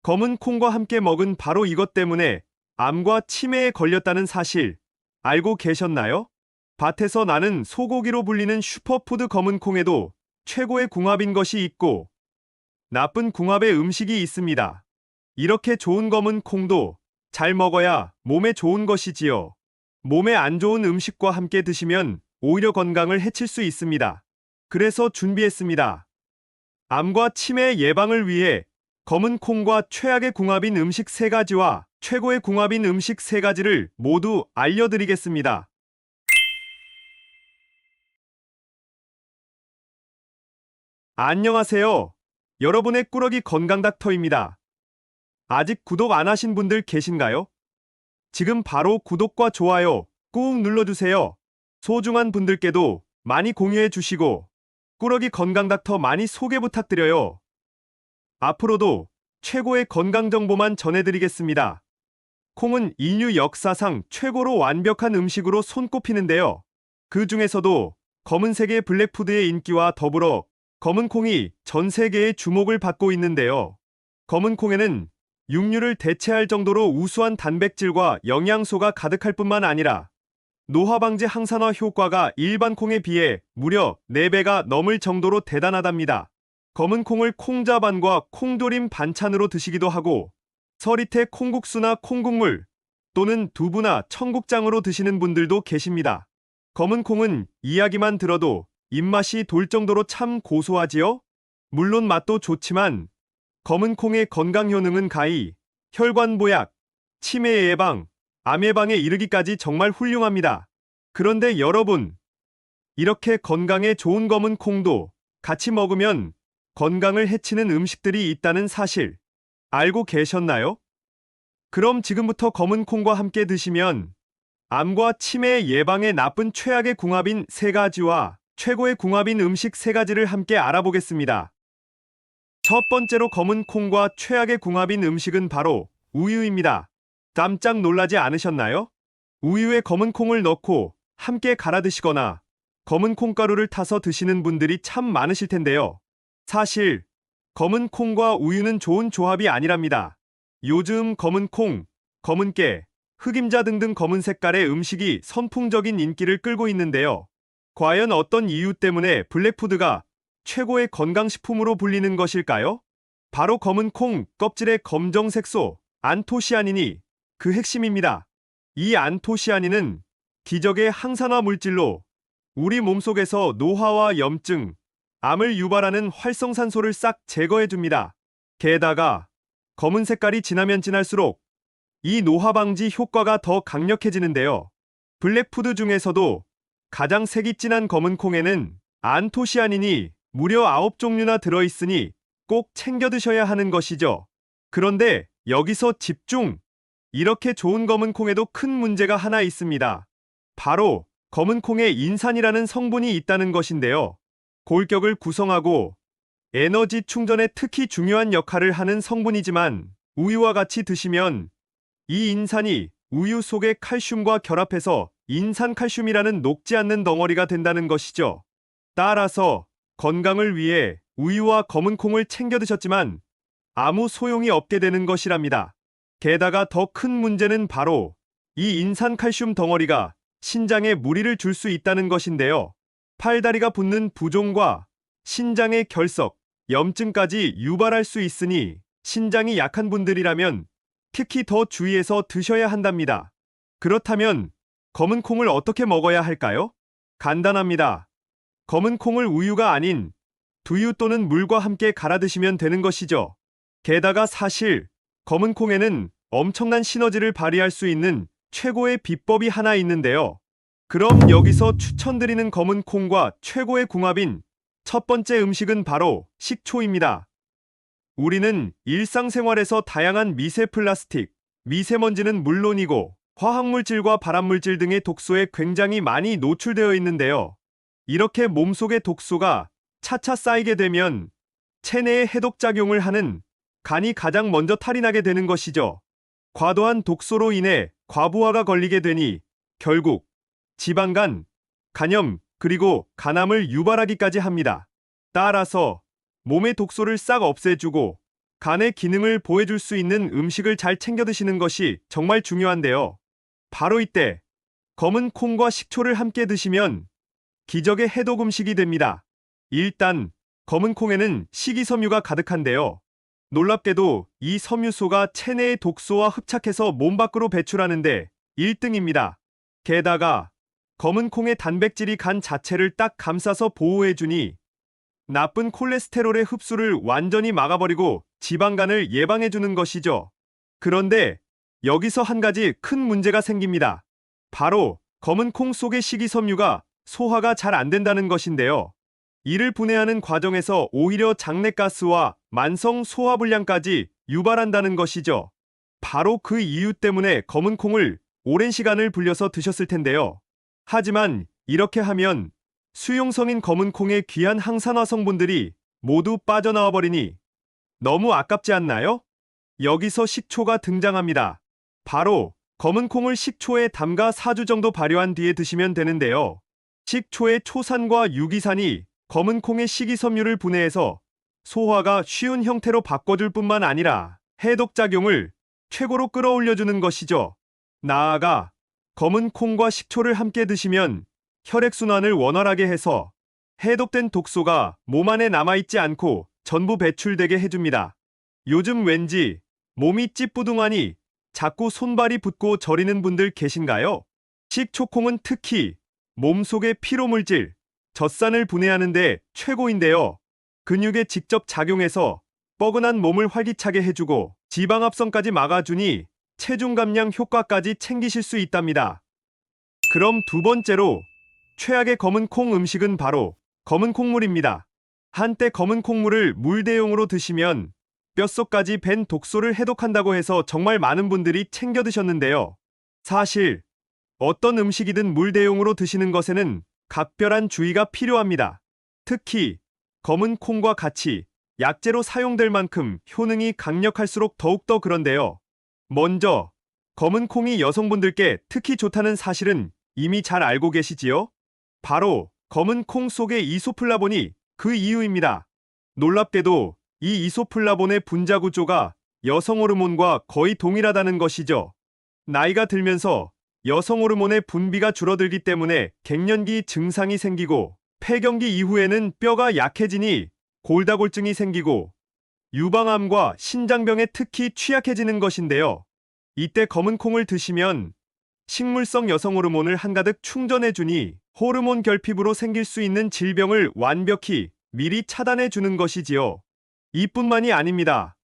검은 콩과 함께 먹은 바로 이것 때문에 암과 치매에 걸렸다는 사실 알고 계셨나요? 밭에서 나는 소고기로 불리는 슈퍼푸드 검은 콩에도 최고의 궁합인 것이 있고 나쁜 궁합의 음식이 있습니다. 이렇게 좋은 검은 콩도 잘 먹어야 몸에 좋은 것이지요. 몸에 안 좋은 음식과 함께 드시면 오히려 건강을 해칠 수 있습니다. 그래서 준비했습니다. 암과 치매 예방을 위해 검은 콩과 최악의 궁합인 음식 3가지와 최고의 궁합인 음식 3가지를 모두 알려드리겠습니다. 안녕하세요. 여러분의 꾸러기 건강 닥터입니다. 아직 구독 안 하신 분들 계신가요? 지금 바로 구독과 좋아요 꾹 눌러주세요. 소중한 분들께도 많이 공유해 주시고 꾸러기 건강 닥터 많이 소개 부탁드려요. 앞으로도 최고의 건강 정보만 전해드리겠습니다. 콩은 인류 역사상 최고로 완벽한 음식으로 손꼽히는데요. 그 중에서도 검은색의 블랙푸드의 인기와 더불어 검은 콩이 전 세계의 주목을 받고 있는데요. 검은 콩에는 육류를 대체할 정도로 우수한 단백질과 영양소가 가득할 뿐만 아니라 노화 방지 항산화 효과가 일반 콩에 비해 무려 4배가 넘을 정도로 대단하답니다. 검은 콩을 콩자반과 콩조림 반찬으로 드시기도 하고 서리태 콩국수나 콩국물 또는 두부나 청국장으로 드시는 분들도 계십니다. 검은 콩은 이야기만 들어도 입맛이 돌 정도로 참 고소하지요? 물론 맛도 좋지만 검은 콩의 건강 효능은 가히 혈관 보약, 치매 예방, 암 예방에 이르기까지 정말 훌륭합니다. 그런데 여러분, 이렇게 건강에 좋은 검은 콩도 같이 먹으면 건강을 해치는 음식들이 있다는 사실 알고 계셨나요? 그럼 지금부터 검은 콩과 함께 드시면 암과 치매 예방에 나쁜 최악의 궁합인 3가지와 최고의 궁합인 음식 3가지를 함께 알아보겠습니다. 첫 번째로 검은 콩과 최악의 궁합인 음식은 바로 우유입니다. 깜짝 놀라지 않으셨나요? 우유에 검은 콩을 넣고 함께 갈아 드시거나 검은 콩가루를 타서 드시는 분들이 참 많으실 텐데요. 사실 검은 콩과 우유는 좋은 조합이 아니랍니다. 요즘 검은 콩, 검은 깨, 흑임자 등등 검은 색깔의 음식이 선풍적인 인기를 끌고 있는데요. 과연 어떤 이유 때문에 블랙푸드가 최고의 건강식품으로 불리는 것일까요? 바로 검은 콩 껍질의 검정색소 안토시아닌이 그 핵심입니다. 이 안토시아닌은 기적의 항산화 물질로 우리 몸속에서 노화와 염증, 암을 유발하는 활성산소를 싹 제거해줍니다. 게다가 검은 색깔이 진하면 진할수록 이 노화 방지 효과가 더 강력해지는데요. 블랙푸드 중에서도 가장 색이 진한 검은 콩에는 안토시아닌이 무려 9종류나 들어있으니 꼭 챙겨 드셔야 하는 것이죠. 그런데 여기서 집중! 이렇게 좋은 검은 콩에도 큰 문제가 하나 있습니다. 바로 검은 콩에 인산이라는 성분이 있다는 것인데요. 골격을 구성하고 에너지 충전에 특히 중요한 역할을 하는 성분이지만 우유와 같이 드시면 이 인산이 우유 속의 칼슘과 결합해서 인산칼슘이라는 녹지 않는 덩어리가 된다는 것이죠. 따라서 건강을 위해 우유와 검은 콩을 챙겨 드셨지만 아무 소용이 없게 되는 것이랍니다. 게다가 더 큰 문제는 바로 이 인산칼슘 덩어리가 신장에 무리를 줄 수 있다는 것인데요. 팔다리가 붓는 부종과 신장의 결석, 염증까지 유발할 수 있으니 신장이 약한 분들이라면 특히 더 주의해서 드셔야 한답니다. 그렇다면 검은 콩을 어떻게 먹어야 할까요? 간단합니다. 검은 콩을 우유가 아닌 두유 또는 물과 함께 갈아 드시면 되는 것이죠. 게다가 사실 검은 콩에는 엄청난 시너지를 발휘할 수 있는 최고의 비법이 하나 있는데요. 그럼 여기서 추천드리는 검은 콩과 최고의 궁합인 첫 번째 음식은 바로 식초입니다. 우리는 일상생활에서 다양한 미세 플라스틱, 미세먼지는 물론이고 화학물질과 발암물질 등의 독소에 굉장히 많이 노출되어 있는데요. 이렇게 몸속의 독소가 차차 쌓이게 되면 체내에 해독작용을 하는 간이 가장 먼저 탈이 나게 되는 것이죠. 과도한 독소로 인해 과부하가 걸리게 되니 결국 지방간, 간염, 그리고 간암을 유발하기까지 합니다. 따라서 몸의 독소를 싹 없애주고 간의 기능을 보호해줄 수 있는 음식을 잘 챙겨 드시는 것이 정말 중요한데요. 바로 이때 검은 콩과 식초를 함께 드시면 기적의 해독 음식이 됩니다. 일단 검은 콩에는 식이섬유가 가득한데요. 놀랍게도 이 섬유소가 체내의 독소와 흡착해서 몸 밖으로 배출하는데 1등입니다. 게다가 검은 콩의 단백질이 간 자체를 딱 감싸서 보호해주니 나쁜 콜레스테롤의 흡수를 완전히 막아버리고 지방간을 예방해주는 것이죠. 그런데 여기서 한 가지 큰 문제가 생깁니다. 바로 검은 콩 속의 식이섬유가 소화가 잘 안 된다는 것인데요. 이를 분해하는 과정에서 오히려 장내가스와 만성 소화불량까지 유발한다는 것이죠. 바로 그 이유 때문에 검은 콩을 오랜 시간을 불려서 드셨을 텐데요. 하지만 이렇게 하면 수용성인 검은 콩의 귀한 항산화 성분들이 모두 빠져나와 버리니 너무 아깝지 않나요? 여기서 식초가 등장합니다. 바로 검은 콩을 식초에 담가 4주 정도 발효한 뒤에 드시면 되는데요. 식초의 초산과 유기산이 검은 콩의 식이섬유를 분해해서 소화가 쉬운 형태로 바꿔줄 뿐만 아니라 해독작용을 최고로 끌어올려주는 것이죠. 나아가 검은 콩과 식초를 함께 드시면 혈액순환을 원활하게 해서 해독된 독소가 몸 안에 남아있지 않고 전부 배출되게 해줍니다. 요즘 왠지 몸이 찌뿌둥하니 자꾸 손발이 붓고 저리는 분들 계신가요? 식초콩은 특히 몸속의 피로물질, 젖산을 분해하는 데 최고인데요. 근육에 직접 작용해서 뻐근한 몸을 활기차게 해주고 지방 합성까지 막아주니 체중 감량 효과까지 챙기실 수 있답니다. 그럼 두 번째로 최악의 검은 콩 음식은 바로 검은 콩물입니다. 한때 검은 콩물을 물 대용으로 드시면 뼛속까지 밴 독소를 해독한다고 해서 정말 많은 분들이 챙겨 드셨는데요. 사실 어떤 음식이든 물 대용으로 드시는 것에는 각별한 주의가 필요합니다. 특히 검은 콩과 같이 약재로 사용될 만큼 효능이 강력할수록 더욱더 그런데요. 먼저 검은 콩이 여성분들께 특히 좋다는 사실은 이미 잘 알고 계시지요? 바로 검은 콩 속의 이소플라본이 그 이유입니다. 놀랍게도 이 이소플라본의 분자 구조가 여성 호르몬과 거의 동일하다는 것이죠. 나이가 들면서 여성 호르몬의 분비가 줄어들기 때문에 갱년기 증상이 생기고 폐경기 이후에는 뼈가 약해지니 골다골증이 생기고 유방암과 신장병에 특히 취약해지는 것인데요. 이때 검은 콩을 드시면 식물성 여성 호르몬을 한가득 충전해주니 호르몬 결핍으로 생길 수 있는 질병을 완벽히 미리 차단해주는 것이지요. 이뿐만이 아닙니다.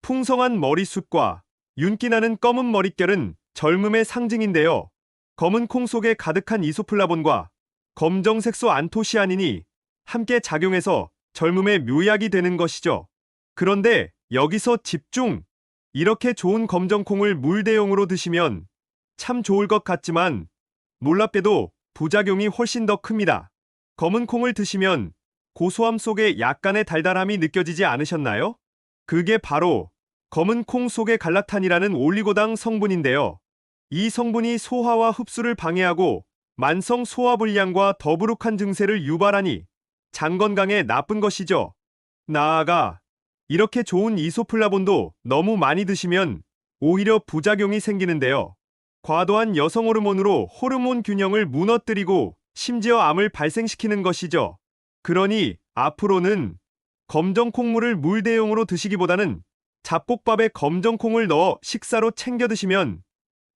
풍성한 머리숱과 윤기나는 검은 머릿결은 젊음의 상징인데요. 검은 콩 속에 가득한 이소플라본과 검정색소 안토시아닌이 함께 작용해서 젊음의 묘약이 되는 것이죠. 그런데 여기서 집중! 이렇게 좋은 검정콩을 물 대용으로 드시면 참 좋을 것 같지만 놀랍게도 부작용이 훨씬 더 큽니다. 검은 콩을 드시면 고소함 속에 약간의 달달함이 느껴지지 않으셨나요? 그게 바로 검은 콩 속의 갈락탄이라는 올리고당 성분인데요. 이 성분이 소화와 흡수를 방해하고 만성 소화불량과 더부룩한 증세를 유발하니 장 건강에 나쁜 것이죠. 나아가 이렇게 좋은 이소플라본도 너무 많이 드시면 오히려 부작용이 생기는데요. 과도한 여성 호르몬으로 호르몬 균형을 무너뜨리고 심지어 암을 발생시키는 것이죠. 그러니 앞으로는 검정 콩물을 물 대용으로 드시기보다는 잡곡밥에 검정 콩을 넣어 식사로 챙겨 드시면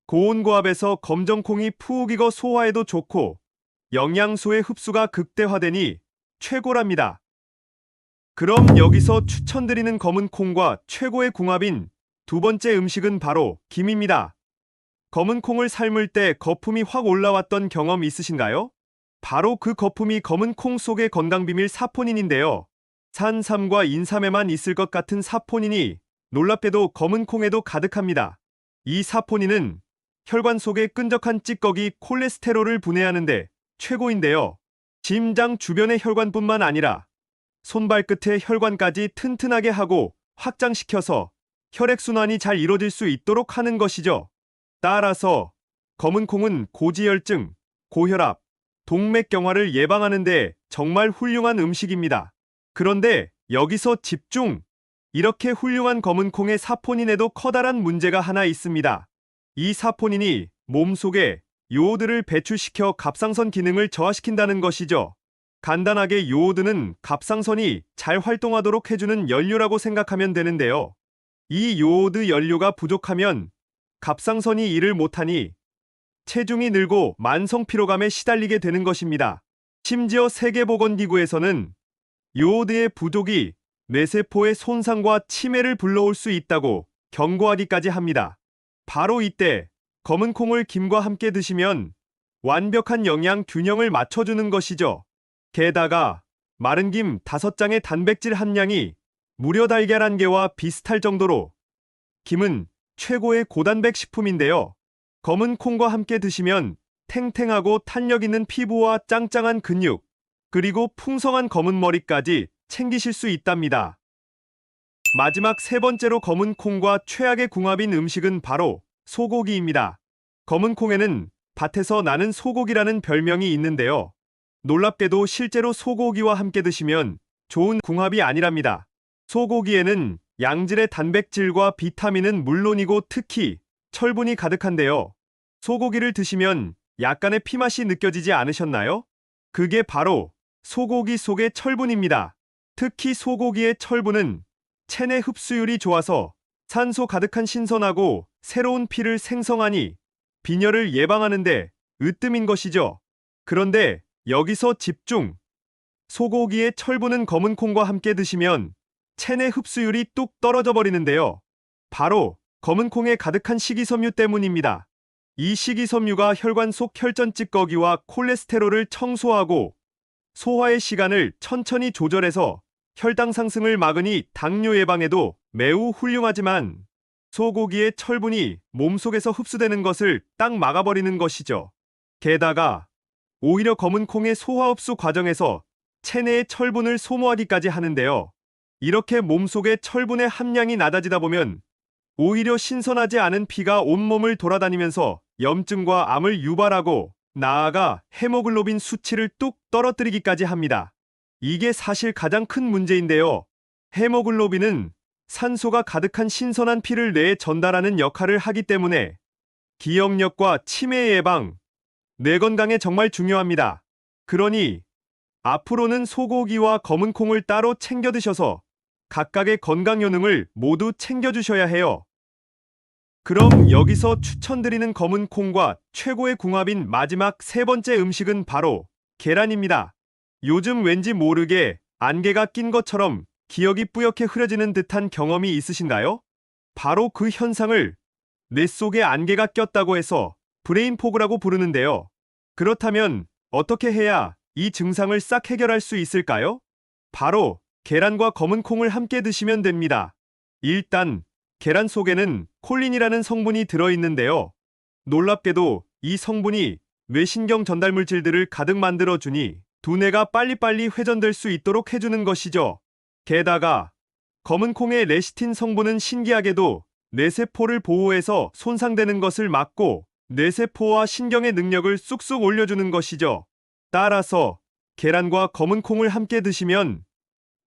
고온고압에서 검정 콩이 푹 익어 소화에도 좋고 영양소의 흡수가 극대화되니 최고랍니다. 그럼 여기서 추천드리는 검은 콩과 최고의 궁합인 두 번째 음식은 바로 김입니다. 검은 콩을 삶을 때 거품이 확 올라왔던 경험 있으신가요? 바로 그 거품이 검은 콩 속의 건강비밀 사포닌인데요. 산삼과 인삼에만 있을 것 같은 사포닌이 놀랍게도 검은 콩에도 가득합니다. 이 사포닌은 혈관 속의 끈적한 찌꺼기 콜레스테롤을 분해하는데 최고인데요. 심장 주변의 혈관뿐만 아니라 손발끝의 혈관까지 튼튼하게 하고 확장시켜서 혈액순환이 잘 이루어질 수 있도록 하는 것이죠. 따라서 검은 콩은 고지혈증, 고혈압, 동맥경화를 예방하는 데 정말 훌륭한 음식입니다. 그런데 여기서 집중! 이렇게 훌륭한 검은 콩의 사포닌에도 커다란 문제가 하나 있습니다. 이 사포닌이 몸속에 요오드를 배출시켜 갑상선 기능을 저하시킨다는 것이죠. 간단하게 요오드는 갑상선이 잘 활동하도록 해주는 연료라고 생각하면 되는데요. 이 요오드 연료가 부족하면 갑상선이 일을 못하니 체중이 늘고 만성 피로감에 시달리게 되는 것입니다. 심지어 세계보건기구에서는 요오드의 부족이 뇌세포의 손상과 치매를 불러올 수 있다고 경고하기까지 합니다. 바로 이때 검은 콩을 김과 함께 드시면 완벽한 영양 균형을 맞춰주는 것이죠. 게다가 마른 김 5장의 단백질 함량이 무려 달걀 1개와 비슷할 정도로 김은 최고의 고단백 식품인데요. 검은 콩과 함께 드시면 탱탱하고 탄력 있는 피부와 짱짱한 근육, 그리고 풍성한 검은 머리까지 챙기실 수 있답니다. 마지막 세 번째로 검은 콩과 최악의 궁합인 음식은 바로 소고기입니다. 검은 콩에는 밭에서 나는 소고기라는 별명이 있는데요. 놀랍게도 실제로 소고기와 함께 드시면 좋은 궁합이 아니랍니다. 소고기에는 양질의 단백질과 비타민은 물론이고 특히 철분이 가득한데요. 소고기를 드시면 약간의 피맛이 느껴지지 않으셨나요? 그게 바로 소고기 속의 철분입니다. 특히 소고기의 철분은 체내 흡수율이 좋아서 산소 가득한 신선하고 새로운 피를 생성하니 빈혈을 예방하는데 으뜸인 것이죠. 그런데 여기서 집중! 소고기의 철분은 검은 콩과 함께 드시면 체내 흡수율이 뚝 떨어져 버리는데요. 바로 검은 콩에 가득한 식이섬유 때문입니다. 이 식이섬유가 혈관 속 혈전 찌꺼기와 콜레스테롤을 청소하고 소화의 시간을 천천히 조절해서 혈당 상승을 막으니 당뇨 예방에도 매우 훌륭하지만 소고기의 철분이 몸속에서 흡수되는 것을 딱 막아버리는 것이죠. 게다가 오히려 검은 콩의 소화 흡수 과정에서 체내의 철분을 소모하기까지 하는데요. 이렇게 몸속의 철분의 함량이 낮아지다 보면 오히려 신선하지 않은 피가 온몸을 돌아다니면서 염증과 암을 유발하고 나아가 헤모글로빈 수치를 뚝 떨어뜨리기까지 합니다. 이게 사실 가장 큰 문제인데요. 헤모글로빈은 산소가 가득한 신선한 피를 뇌에 전달하는 역할을 하기 때문에 기억력과 치매 예방, 뇌 건강에 정말 중요합니다. 그러니 앞으로는 소고기와 검은 콩을 따로 챙겨 드셔서 각각의 건강 효능을 모두 챙겨주셔야 해요. 그럼 여기서 추천드리는 검은 콩과 최고의 궁합인 마지막 세 번째 음식은 바로 계란입니다. 요즘 왠지 모르게 안개가 낀 것처럼 기억이 뿌옇게 흐려지는 듯한 경험이 있으신가요? 바로 그 현상을 뇌 속에 안개가 꼈다고 해서 브레인 포그라고 부르는데요. 그렇다면 어떻게 해야 이 증상을 싹 해결할 수 있을까요? 바로 계란과 검은 콩을 함께 드시면 됩니다. 일단 계란 속에는 콜린이라는 성분이 들어있는데요. 놀랍게도 이 성분이 뇌신경 전달 물질들을 가득 만들어주니 두뇌가 빨리빨리 회전될 수 있도록 해주는 것이죠. 게다가 검은 콩의 레시틴 성분은 신기하게도 뇌세포를 보호해서 손상되는 것을 막고 뇌세포와 신경의 능력을 쑥쑥 올려주는 것이죠. 따라서 계란과 검은 콩을 함께 드시면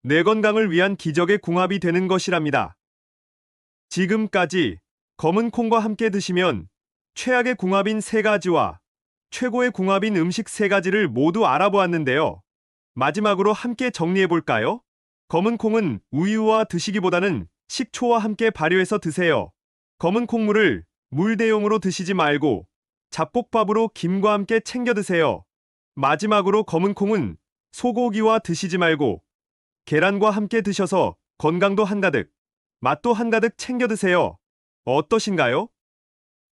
뇌 건강을 위한 기적의 궁합이 되는 것이랍니다. 지금까지 검은 콩과 함께 드시면 최악의 궁합인 3가지와 최고의 궁합인 음식 3가지를 모두 알아보았는데요. 마지막으로 함께 정리해볼까요? 검은 콩은 우유와 드시기보다는 식초와 함께 발효해서 드세요. 검은 콩물을 물 대용으로 드시지 말고 잡곡밥으로 김과 함께 챙겨 드세요. 마지막으로 검은 콩은 소고기와 드시지 말고 계란과 함께 드셔서 건강도 한가득, 맛도 한가득 챙겨 드세요. 어떠신가요?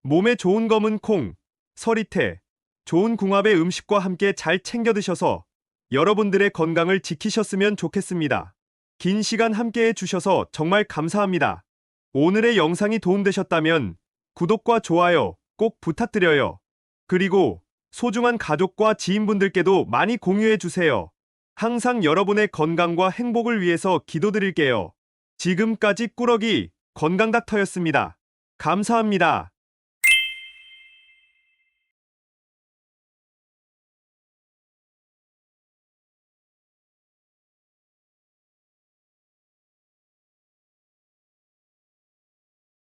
몸에 좋은 검은 콩, 서리태, 좋은 궁합의 음식과 함께 잘 챙겨 드셔서 여러분들의 건강을 지키셨으면 좋겠습니다. 긴 시간 함께 해주셔서 정말 감사합니다. 오늘의 영상이 도움되셨다면 구독과 좋아요 꼭 부탁드려요. 그리고 소중한 가족과 지인분들께도 많이 공유해주세요. 항상 여러분의 건강과 행복을 위해서 기도드릴게요. 지금까지 꾸러기 건강닥터였습니다. 감사합니다.